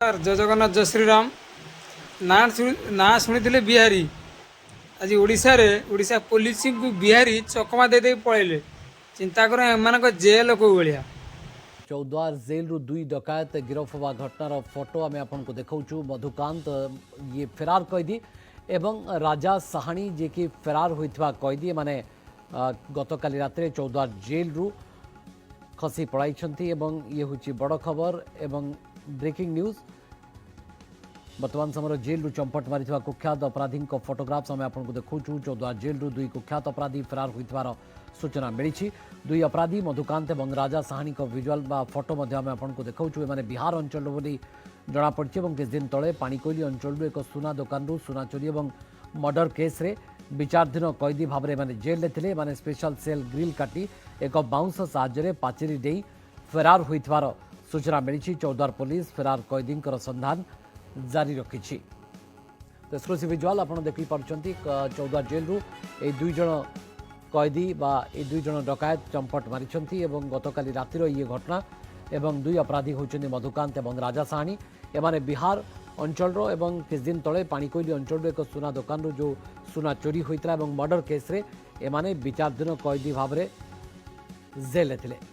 जय जगन्नाथ जय श्रीराम ना शुणी बिहारी आज ओडिशा पुलिस को बिहारी चकमा दे पलैले चिंता कर एम जेल को भाया चौद्वार जेल रु दुई डकायत गिरफ हवा घटनार फोटो आम आपको देखा मधुकांत ये फेरार कैदी एवं राजा साहानी जे कि फेरार होता कैदी माने गतकाली रात चौद्वार जेल रु खसी पड़ाई ये हूँ बड़ खबर एवं ब्रेकिंग न्यूज वर्तमान समय जेल रु चंपट मारी कुख्यात अपराधी फोटोग्राफ्स आम आपको देखा चौद्वार जेल रु दुई कुख्यात अपराधी फेरार होइथिबार सूचना मिली दुई अपराधी मधुकांत और राजा साहानी विजुआल फोटो आम आपको देखा मैंने बिहार अंचल बोली जमापड़ी किछ दिन तले पाणिकोइली अंचल एक सुना दुकान सुना चोरी और मर्डर केस रे विचाराधीन कैदी भाव में जेल थे माने स्पेशल सेल ग्रिल काटी एक बाउंस साहाय्य पाचेरी दे फेरार होइथिबार सूचना मिली चौद्वार पुलिस फेरार कैदी संधान जारी रखी एक्सक्लूसिव विजुआल आप देखिपार्टी चौद्वार जेल रु ए दुई जन कैदी ए दुई जन डकायत चंपट मारी गतकाली रातिर ये घटना एवं दुई अपराधी होती मधुकांत और राजा साहानी एमाने बिहार अंचल एवं किछ दिन तले पाणिकोइली अंचल एक सुना दुकान जो सुना चोरी होता मर्डर केस रे एमाने विचाराधीन कैदी भाव में जेल थे।